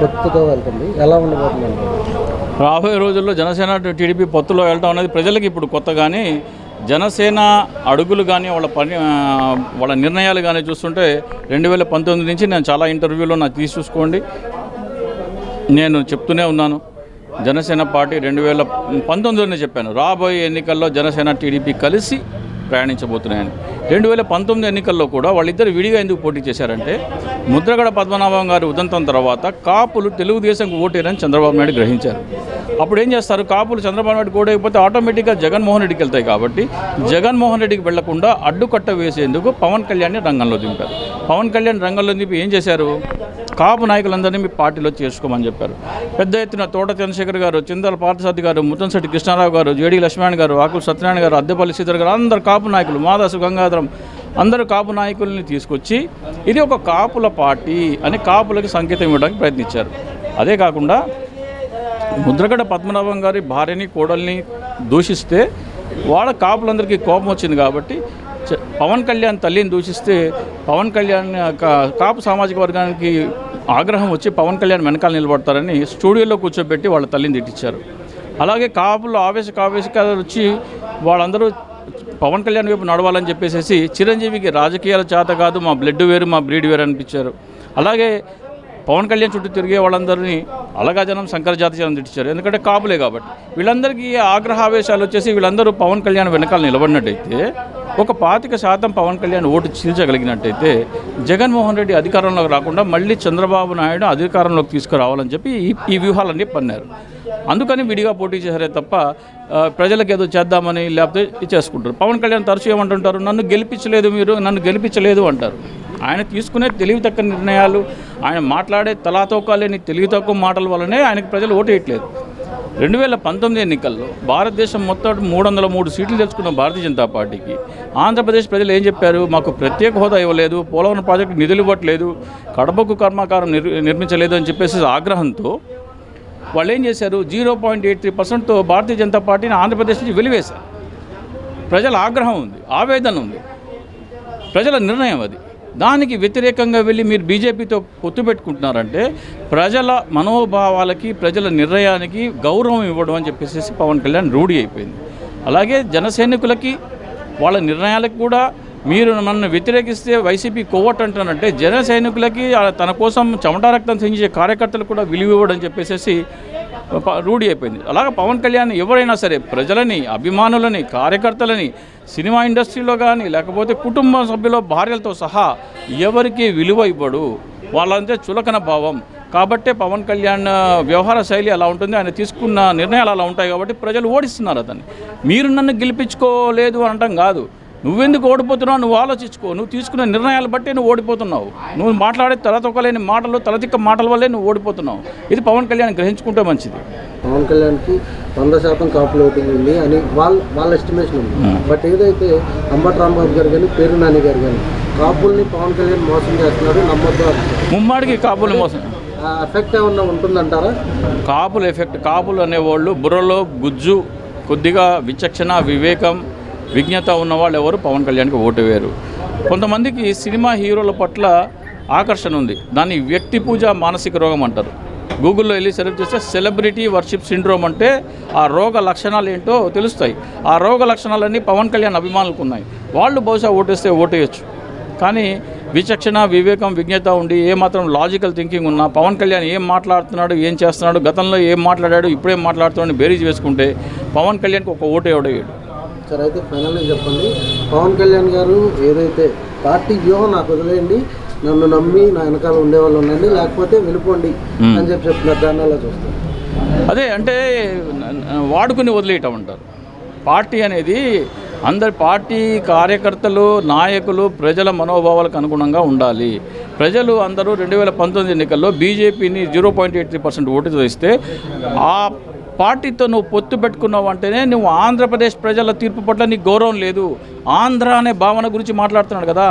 పొత్తుతో వెళ్తుంది, ఎలా ఉండబోతుంది? రాబోయే రోజుల్లో జనసేన టీడీపీ పొత్తులో వెళ్ళడం అనేది ప్రజలకు ఇప్పుడు కొత్త, కానీ జనసేన అడుగులు కానీ వాళ్ళ నిర్ణయాలు కానీ చూస్తుంటే 2019 నుంచి నేను చాలా ఇంటర్వ్యూలో నాకు చూసుకోండి, నేను చెప్తూనే ఉన్నాను. జనసేన పార్టీ 2019లోనే చెప్పాను, రాబోయే ఎన్నికల్లో జనసేన టీడీపీ కలిసి ప్రయాణించబోతున్నాయని. 2019 ఎన్నికల్లో కూడా వాళ్ళిద్దరు విడిగా ఎందుకు పోటీ చేశారంటే, ముద్రగడ పద్మనాభం గారి ఉదంతం తర్వాత కాపులు తెలుగుదేశంకు ఓటేరని చంద్రబాబు నాయుడు గ్రహించారు. అప్పుడు ఏం చేస్తారు, కాపులు చంద్రబాబు నాయుడు ఓటైపోతే ఆటోమేటిక్గా జగన్మోహన్ రెడ్డికి వెళ్తాయి. కాబట్టి జగన్మోహన్ రెడ్డికి వెళ్లకుండా అడ్డుకట్ట వేసేందుకు పవన్ కళ్యాణ్ని రంగంలో దింపారు. పవన్ కళ్యాణ్ రంగంలో దింపి ఏం చేశారు, కాపు నాయకులందరినీ మీ పార్టీలో చేసుకోమని చెప్పారు. పెద్ద ఎత్తున తోట చంద్రశేఖర్ గారు, చింతల పార్థసారథి గారు, ముత్తంశెట్టి కృష్ణారావు గారు, జేడీ లక్ష్మణ్ గారు, ఆకుల సత్యనారాయణ గారు, అద్దెపల్లి శ్రీధర్ గారు, అందరు కాపు నాయకులు, మాదాసు గంగాధరం, అందరూ కాపు నాయకుల్ని తీసుకొచ్చి ఇది ఒక కాపుల పార్టీ అని కాపులకి సంకేతం ఇవ్వడానికి ప్రయత్నించారు. అదే కాకుండా ముద్రగడ పద్మనాభం గారి భార్యని కోడల్ని దూషిస్తే వాళ్ళ కాపులందరికీ కోపం వచ్చింది. కాబట్టి పవన్ కళ్యాణ్ తల్లిని దూషిస్తే పవన్ కళ్యాణ్ కాపు సామాజిక వర్గానికి ఆగ్రహం వచ్చి పవన్ కళ్యాణ్ వెనకాల నిలబడతారని స్టూడియోలో కూర్చోబెట్టి వాళ్ళ తల్లిని తిట్టించారు. అలాగే కాపులు ఆవేశకాలు వచ్చి వాళ్ళందరూ పవన్ కళ్యాణ్ వైపు నడవాలని చెప్పేసి చిరంజీవికి రాజకీయాల చేత కాదు, మా బ్లడ్ వేరు మా బ్రీడ్ వేరు అనిపించారు. అలాగే పవన్ కళ్యాణ్ చుట్టూ తిరిగే వాళ్ళందరినీ అలగా జనం శంకర జాతి జనం తిట్టించారు. ఎందుకంటే కాపులే కాబట్టి. వీళ్ళందరికీ ఆగ్రహావేశాలు వచ్చేసి వీళ్ళందరూ పవన్ కళ్యాణ్ వెనకాల నిలబడినట్టయితే, ఒక 25% పవన్ కళ్యాణ్ ఓటు చీల్చగలిగినట్టయితే జగన్మోహన్ రెడ్డి అధికారంలోకి రాకుండా మళ్ళీ చంద్రబాబు నాయుడు అధికారంలోకి తీసుకురావాలని చెప్పి ఈ వ్యూహాలన్నీ పన్నారు. అందుకని విడిగా పోటీ చేశారే తప్ప ప్రజలకు ఏదో చేద్దామని లేకపోతే చేసుకుంటారు. పవన్ కళ్యాణ్ తరచూ ఏమంటుంటారు, నన్ను గెలిపించలేదు, మీరు నన్ను గెలిపించలేదు అంటారు. ఆయన తీసుకునే తెలివి తక్కువ నిర్ణయాలు, ఆయన మాట్లాడే తలాతోకాలేని తెలివి తక్కువ మాటల వల్లనే ఆయనకు ప్రజలు ఓటు వేయట్లేదు. 2019 ఎన్నికల్లో భారతదేశం మొత్తం 303 సీట్లు తెచ్చుకున్న భారతీయ జనతా పార్టీకి ఆంధ్రప్రదేశ్ ప్రజలు ఏం చెప్పారు, మాకు ప్రత్యేక హోదా ఇవ్వలేదు, పోలవరం ప్రాజెక్టు నిధులు ఇవ్వట్లేదు, కడపకు కర్మాగారం నిర్మించలేదు అని చెప్పేసి ఆగ్రహంతో వాళ్ళు ఏం చేశారు, 0.83%తో భారతీయ జనతా పార్టీని ఆంధ్రప్రదేశ్ నుంచి వెలివేశారు. ప్రజల ఆగ్రహం ఉంది, ఆవేదన ఉంది, ప్రజల నిర్ణయం అది. దానికి వ్యతిరేకంగా వెళ్ళి మీరు బీజేపీతో పొత్తు పెట్టుకుంటున్నారంటే ప్రజల మనోభావాలకి, ప్రజల నిర్ణయానికి గౌరవం ఇవ్వడం అని చెప్పేసి పవన్ కళ్యాణ్ రూఢి అయిపోయింది. అలాగే జనసైనికులకి వాళ్ళ నిర్ణయాలకు కూడా మీరు నన్ను వ్యతిరేకిస్తే వైసీపీ కొవ్వట్ అంటానంటే జన సైనికులకి తన కోసం చెమట రక్తం సించే కార్యకర్తలు కూడా విలువ ఇవ్వడం చెప్పేసి రూఢి అయిపోయింది. అలాగే పవన్ కళ్యాణ్ ఎవరైనా సరే ప్రజలని, అభిమానులని, కార్యకర్తలని, సినిమా ఇండస్ట్రీలో కానీ లేకపోతే కుటుంబ సభ్యుల భార్యలతో సహా ఎవరికి విలువ ఇవ్వడు, వాళ్ళంతే చులకన భావం. కాబట్టే పవన్ కళ్యాణ్ వ్యవహార శైలి అలా ఉంటుంది, ఆయన తీసుకున్న నిర్ణయాలు అలా ఉంటాయి. కాబట్టి ప్రజలు ఓడిస్తున్నారు అతన్ని. మీరు నన్ను గెలిపించుకోలేదు అనటం కాదు, నువ్వెందుకు ఓడిపోతున్నావు నువ్వు ఆలోచించుకో. నువ్వు తీసుకున్న నిర్ణయాలు బట్టే నువ్వు ఓడిపోతున్నావు. నువ్వు మాట్లాడే తలతొక్కలేని మాటలు, తలతిక్క మాటల వల్లే నువ్వు ఓడిపోతున్నావు. ఇది పవన్ కళ్యాణ్ గ్రహించుకుంటే మంచిది. పవన్ కళ్యాణ్కి 100% కాపులు ఓటింగ్ ఉంది అని వాళ్ళ ఎస్టిమేషన్ ఉంది. బట్ ఏదైతే అంబటి రాంబాబు గారు కానీ, పేరు నాని గారు కానీ కాపుల్ని పవన్ కళ్యాణ్ మోసం చేస్తున్నారు, నమ్మద్దు. ముమ్మాడికి కాపులు మోసం ఎఫెక్ట్ ఏమన్నా ఉంటుందంటారా? కాపులు ఎఫెక్ట్, కాపులు అనేవాళ్ళు బుర్రలో గుజ్జు, కొద్దిగా విచక్షణ, వివేకం, విజ్ఞత ఉన్నవాళ్ళు ఎవరు పవన్ కళ్యాణ్కి ఓటు వేరు. కొంతమందికి సినిమా హీరోల పట్ల ఆకర్షణ ఉంది, దాన్ని వ్యక్తి పూజ మానసిక రోగం అంటారు. గూగుల్లో వెళ్ళి సెర్చ్ చేస్తే సెలబ్రిటీ వర్షిప్ సిండ్రోమ్ అంటే ఆ రోగ లక్షణాలు ఏంటో తెలుస్తాయి. ఆ రోగ లక్షణాలన్నీ పవన్ కళ్యాణ్ అభిమానులకు ఉన్నాయి. వాళ్ళు బహుశా ఓటేస్తే ఓటేయచ్చు. కానీ విచక్షణ, వివేకం, విజ్ఞత ఉండి ఏమాత్రం లాజికల్ థింకింగ్ ఉన్నా పవన్ కళ్యాణ్ ఏం మాట్లాడుతున్నాడు, ఏం చేస్తున్నాడు, గతంలో ఏం మాట్లాడాడు, ఇప్పుడేం మాట్లాడుతున్నాడు బేరీజ్ వేసుకుంటే పవన్ కళ్యాణ్కి ఒక ఓటు ఎవడేయడు. సరే, అయితే ఫైనల్గా చెప్పండి, పవన్ కళ్యాణ్ గారు ఏదైతే పార్టీ వ్యూహం నాకు వదిలేయండి, నన్ను నమ్మి నా వెనకాల ఉండేవాళ్ళు ఉండండి, లేకపోతే వెళ్ళిపోండి అని చెప్తున్నారు, దాన్ని అలా చూస్తారు. అదే అంటే వాడుకుని వదిలేయటం అంటారు. పార్టీ అనేది అందరి పార్టీ కార్యకర్తలు, నాయకులు ప్రజల మనోభావాలకు అనుగుణంగా ఉండాలి. ప్రజలు అందరూ 2019 ఎన్నికల్లో బీజేపీని 0.83% ఓటుతో ఇస్తే ఆ పార్టీతో నువ్వు పొత్తు పెట్టుకున్నావు అంటేనే నువ్వు ఆంధ్రప్రదేశ్ ప్రజల తీర్పు పట్ల నీకు గౌరవం లేదు. ఆంధ్ర అనే భావన గురించి మాట్లాడుతున్నాడు కదా,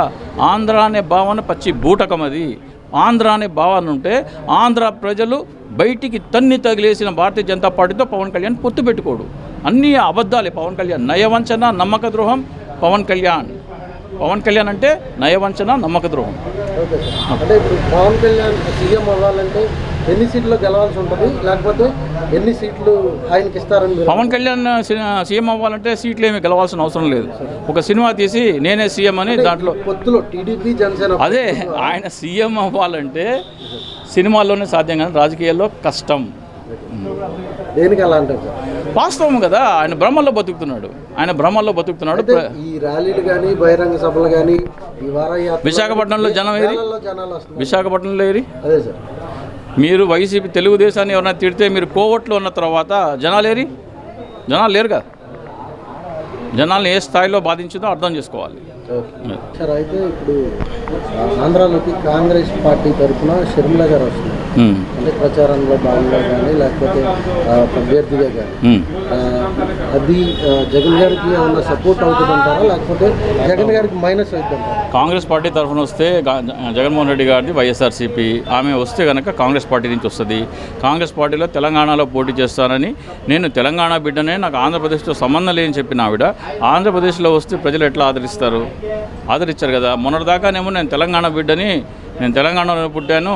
ఆంధ్ర అనే భావన పచ్చి బూటకం. అది ఆంధ్ర అనే భావన ఉంటే ఆంధ్ర ప్రజలు బయటికి తన్ని తగిలేసిన భారతీయ జనతా పార్టీతో పవన్ కళ్యాణ్ పొత్తు పెట్టుకోడు. అన్నీ అబద్ధాలే పవన్ కళ్యాణ్. నయవంచన, నమ్మక ద్రోహం పవన్ కళ్యాణ్. పవన్ కళ్యాణ్ అంటే నయవంచన, నమ్మక ద్రోహం. అంటే ఇప్పుడు పవన్ కళ్యాణ్ సీఎం అవ్వాలంటే ఎన్ని సీట్లు గెలవాల్సి ఉంటుంది, లేకపోతే ఎన్ని సీట్లు ఆయనకి ఇస్తారని మీరు? పవన్ కళ్యాణ్ సీఎం అవ్వాలంటే సీట్లు ఏమి గెలవాల్సిన అవసరం లేదు. ఒక సినిమా తీసి నేనే సీఎం అని దాంట్లో పొత్తులో టీడీపీ జనసేన అదే ఆయన సీఎం అవ్వాలంటే సినిమాల్లోనే సాధ్యం కానీ రాజకీయాల్లో కష్టం. దేనికి అలా అంటారు? వాస్తవం కదా, ఆయన బ్రహ్మల్లో బతుకుతున్నాడు. ఈ ర్యాలీలు కానీ బహిరంగ సభలు కానీ ఈ వారయాత్ర విశాఖపట్నంలో జనం ఏరి, జనాలు వస్తున్నారు. విశాఖపట్నంలో ఏరి. అదే సార్, మీరు వైసీపీ తెలుగుదేశాన్ని ఎవరైనా తిడితే మీరు కోవట్లో ఉన్న తర్వాత జనాలు లేరుగా. జనాల్ని ఏ స్థాయిలో బాధించిందో అర్థం చేసుకోవాలి. సార్ అయితే ఇప్పుడు ఆంధ్రాలోకి కాంగ్రెస్ పార్టీ తరఫున షర్మిల గారు వస్తున్నారు. అంటే ప్రచారంలో భాగంగా కానీ లేకపోతే అభ్యర్థిగా కానీ అది జగన్ గారికి ఏమన్నా సపోర్ట్ అవుతుందంటారా, లేకపోతే జగన్ గారికి మైనస్ అవుతుందంటారా? కాంగ్రెస్ పార్టీ తరఫున వస్తే జగన్మోహన్ రెడ్డి గారిది వైఎస్ఆర్సీపీ, ఆమె వస్తే కనుక కాంగ్రెస్ పార్టీ నుంచి వస్తుంది. కాంగ్రెస్ పార్టీలో తెలంగాణలో పోటీ చేస్తానని, నేను తెలంగాణ బిడ్డనే, నాకు ఆంధ్రప్రదేశ్తో సంబంధం లేని చెప్పిన ఆవిడ ఆంధ్రప్రదేశ్లో వస్తే ప్రజలు ఎట్లా ఆదరించారు కదా. మొన్నటిదాకానేమో నేను తెలంగాణ బిడ్డని, నేను తెలంగాణలో పుట్టాను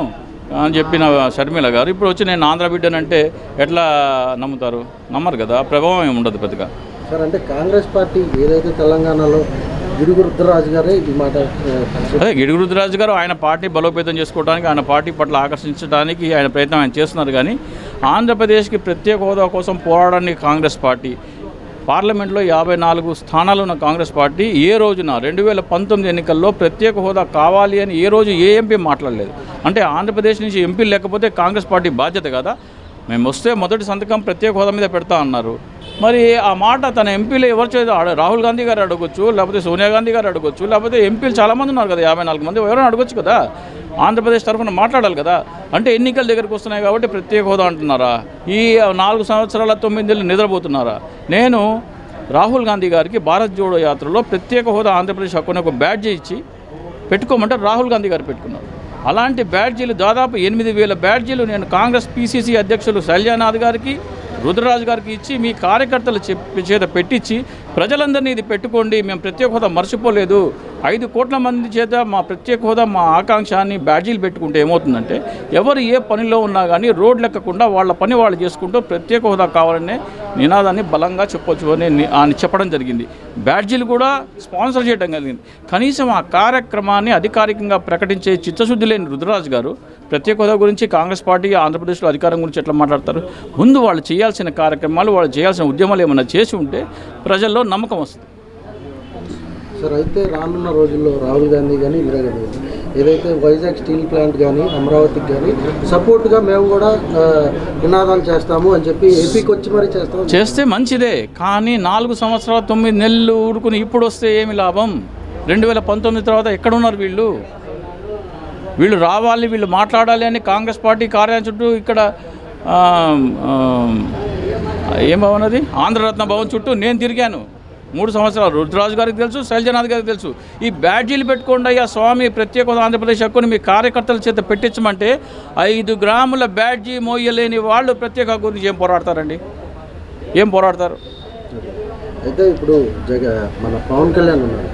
అని చెప్పిన షర్మిల గారు ఇప్పుడు వచ్చి నేను ఆంధ్ర బిడ్డనంటే ఎట్లా నమ్మరు కదా. ప్రభావం ఏమి ఉండదు పెద్దగా. సార్ అంటే కాంగ్రెస్ పార్టీ ఏదైతే తెలంగాణలో గిడుగు రుద్రరాజు గారే ఈ మాట, అదే గిడుగు రుద్రరాజు గారు ఆయన పార్టీ బలోపేతం చేసుకోవడానికి, ఆయన పార్టీ పట్ల ఆకర్షించడానికి ఆయన ప్రయత్నం ఆయన చేస్తున్నారు. కానీ ఆంధ్రప్రదేశ్కి ప్రత్యేక హోదా కోసం పోరాడడానికి కాంగ్రెస్ పార్టీ పార్లమెంట్లో 54 స్థానాలు ఉన్న కాంగ్రెస్ పార్టీ ఏ రోజున 2019 ఎన్నికల్లో ప్రత్యేక హోదా కావాలి అని ఏ రోజు ఏ ఎంపీ మాట్లాడలేదు. అంటే ఆంధ్రప్రదేశ్ నుంచి ఎంపీలు లేకపోతే కాంగ్రెస్ పార్టీ బాధ్యత కదా. మేము వస్తే మొదటి సంతకం ప్రత్యేక హోదా మీద పెడతా అన్నారు. మరి ఆ మాట తన ఎంపీలు ఎవరు రాహుల్ గాంధీ గారు అడగొచ్చు, లేకపోతే సోనియా గాంధీ గారు అడగొచ్చు, లేకపోతే ఎంపీలు చాలామంది ఉన్నారు కదా, 54 మంది, ఎవరైనా అడగొచ్చు కదా. ఆంధ్రప్రదేశ్ తరఫున మాట్లాడాలి కదా. అంటే ఎన్నికల దగ్గరకు వస్తున్నాయి కాబట్టి ప్రత్యేక హోదా అంటున్నారా? ఈ 4 సంవత్సరాల 9 నెలలు నిద్రపోతున్నారా? నేను రాహుల్ గాంధీ గారికి భారత్ జోడో యాత్రలో ప్రత్యేక హోదా ఆంధ్రప్రదేశ్ హక్కుని ఒక బ్యాడ్జీ ఇచ్చి పెట్టుకోమంటే రాహుల్ గాంధీ గారు పెట్టుకున్నారు. అలాంటి బ్యాడ్జీలు దాదాపు 8,000 బ్యాడ్జీలు నేను కాంగ్రెస్ పీసీసీ అధ్యక్షులు శైలజానాథ్ గారికి, రుద్రరాజు గారికి ఇచ్చి మీ కార్యకర్తల చేత పెట్టించి ప్రజలందరినీ ఇది పెట్టుకోండి, మేము ప్రత్యేక హోదా మర్చిపోలేదు, 5 కోట్ల మంది చేత మా ప్రత్యేక హోదా మా ఆకాంక్ష అని బ్యాడ్జీలు పెట్టుకుంటే ఏమవుతుందంటే ఎవరు ఏ పనిలో ఉన్నా కానీ రోడ్లు ఎక్కకుండా వాళ్ళ పని వాళ్ళు చేసుకుంటూ ప్రత్యేక హోదా కావాలనే నినాదాన్ని బలంగా చెప్పొచ్చు అని చెప్పడం జరిగింది. బ్యాడ్జీలు కూడా స్పాన్సర్ చేయడం జరిగింది. కనీసం ఆ కార్యక్రమాన్ని అధికారికంగా ప్రకటించే చిత్తశుద్ధి లేని రుద్రరాజు గారు ప్రత్యేక హోదా గురించి కాంగ్రెస్ పార్టీ ఆంధ్రప్రదేశ్లో అధికారం గురించి ఎట్లా మాట్లాడతారు? ముందు వాళ్ళు చేయాల్సిన కార్యక్రమాలు, వాళ్ళు చేయాల్సిన ఉద్యమాలు ఏమైనా చేసి ఉంటే ప్రజల్లో నమ్మకం వస్తుంది. సార్ అయితే రానున్న రోజుల్లో రాహుల్ గాంధీ కానీ ఇందిరాగాంధీ కానీ ఏదైతే వైజాగ్ స్టీల్ ప్లాంట్ కానీ అమరావతికి కానీ సపోర్ట్గా మేము కూడా నినాదాలు చేస్తాము అని చెప్పి ఏపీకి వచ్చి మరి చేస్తే మంచిదే. కానీ 4 సంవత్సరాలు 9 నెలలు ఊరుకుని ఇప్పుడు వస్తే ఏమి లాభం? 2019 తర్వాత ఎక్కడున్నారు వీళ్ళు రావాలి, వీళ్ళు మాట్లాడాలి అని కాంగ్రెస్ పార్టీ కార్యాలయం చుట్టూ ఇక్కడ ఏం భవన్ అది, ఆంధ్రరత్న భవన్ చుట్టూ నేను తిరిగాను 3 సంవత్సరాలు. రుద్రరాజు గారికి తెలుసు, శైలజనాథ్ గారికి తెలుసు. ఈ బ్యాడ్జీలు పెట్టుకోండి అయ్యా స్వామి, ప్రత్యేక ఆంధ్రప్రదేశ్ హక్కుని మీ కార్యకర్తల చేత పెట్టించమంటే 5 గ్రాముల బ్యాడ్జీ మోయలేని వాళ్ళు ప్రత్యేక గురించి ఏం పోరాడతారు? అయితే ఇప్పుడు మన పవన్ కళ్యాణ్ ఉన్నారు.